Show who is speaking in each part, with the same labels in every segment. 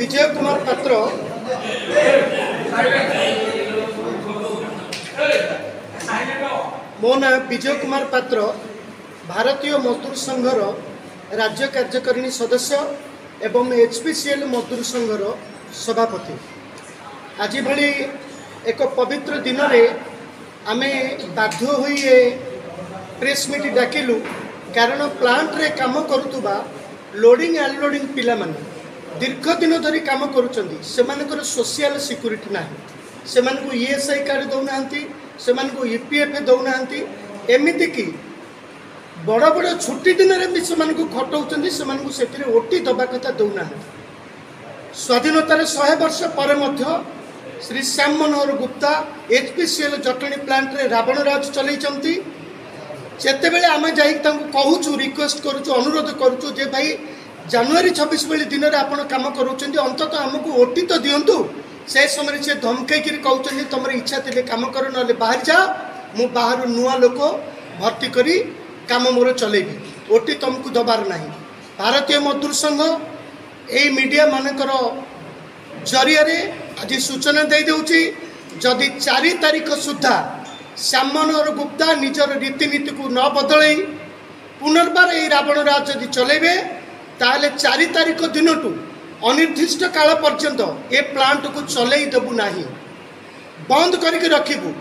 Speaker 1: विजय कुमार पात्र मो ना विजय कुमार पात्र भारतीय मजदूर संघर राज्य कार्यकारिणी सदस्य एवं एचपीसीएल मजदूर संघर सभापति। आज भली एक पवित्र दिन में आमे बाध्य होई प्रेस मीट डाकिलु कारण प्लांट रे काम करुवा लोडिंग अनलोडिंग पिला माने दीर्घ दिन धरी काम करुचंदी सेमानकर सोशल सिक्योरिटी नाही सेमानकु ईएसआई कार्ड दौना सेमानकु ईपीएफ दौना एमिति कि बड़ बड़ छुट्टी दिन में भी सेमानकु खटौचंदी सेमानकु सेतिरे ओटी दबा कथा दौना स्वाधीनतार 100 वर्ष पर मध्य श्री श्याम मनोहर गुप्ता एचपीसीएल जटणी प्लांट रे रावण राज चलैचंती जेतेबेले आमे जाई तांको कहूचु रिक्वेस्ट करूचु अनुरोध करूचु जे भाई जनवरी 26 बेले दिन रे आपण काम करूचंती अंततः हमकु ओटी तो दियंतु से समय से धमकई कि कहउचंती तमर इच्छा थिले काम कर नले बाहर जा मु बाहर नुआ लोक भर्ती करी काम मोर चलेबी ओटी तुमको दबार नहीं। भारतीय मजदूर संघ ए मीडिया मानकर जरिया आज सूचना दे दूची जदि 4 तारीख सुधा श्याम मनोहर गुप्ता निजर रीतिनीति को न बदल पुनर्बार ये रावण राज जदि चलेबे ताले 4 तारीख दिन टू अनिर्दिष्ट काल पर्यंत ए प्लांट को चलई देबू नाही बंद करके रखिबू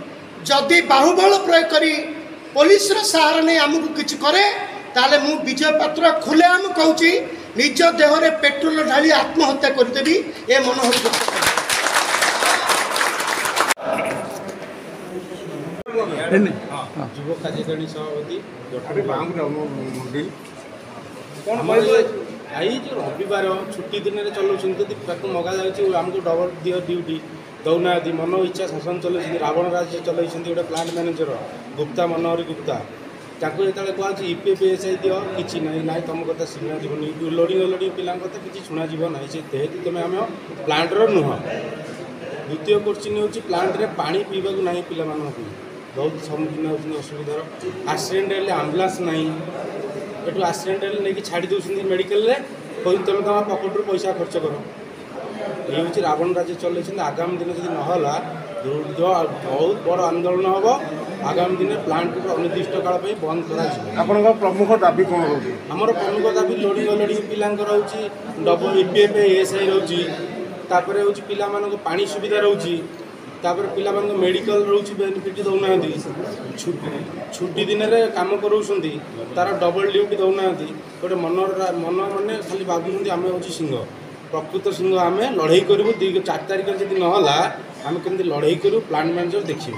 Speaker 1: जदि बाहुबल प्रयोग करी पुलिस सहारा नहीं आमको किसी करे ताले मु विजय पात्र खुले आम कहूँ निज देहरे पेट्रोल ढाली आत्महत्या करदेवी ए मनोहर गुप्ता
Speaker 2: युवक कार्यकारिणी सभापति आई जो रविवार छुट्टी दिन में चलाऊँ मगा जामको डबल दियो ड्यूटी दौना मन इच्छा शासन चल रावण राज्य चल गोटे प्लांट मैनेजर गुप्ता मनोहर गुप्ता जो कहूँ ईपीएफएसआई दियो कि ना तुम कथा शुणा जीवन लोडिंग अनलोडिंग पिला कथा कि शुणा जीव ना से जेहेतु तुम आम प्लांटर नुह। द्वितीय क्वेश्चन हूँ प्लांट रे पानी पीवा ना पिला बहुत सम्मुखीन होती असुविधार एक्सीडेंट हेल्ले आम्बुलांस ना एटू एक्सीडेंट हेल्ले नहीं छाड़ी दूसरी मेडिकल तुम तुम पकेट पैसा खर्च कर ये हूँ रावण राज्य चल आगामी दिन जब नहला बहुत बड़ आंदोलन हम आगामी दिन प्लांट को अनिर्दिष्ट काल बंद कर
Speaker 3: प्रमुख दाबी कौन रोचे
Speaker 2: आमर प्रमुख दाबी लोडिंग अनलोडिंग पिला रोचे डबल ईपीएफ एएसआई रोचे तापर हूँ पिला पानी सुविधा रोचे तापर पिला मेडिकल रोचे बेनिफिट दौना छुट्टी दिन में काम करों तार डबल ड्यूटी दौना गोटे मन मैंने खाली भावुं आम हूँ सिंह प्रकृत सिंह आम लड़ाई करूँ 4 तारीख जब नहला आम केमती लड़ाई करूँ प्लांट मैनेजर देखिए।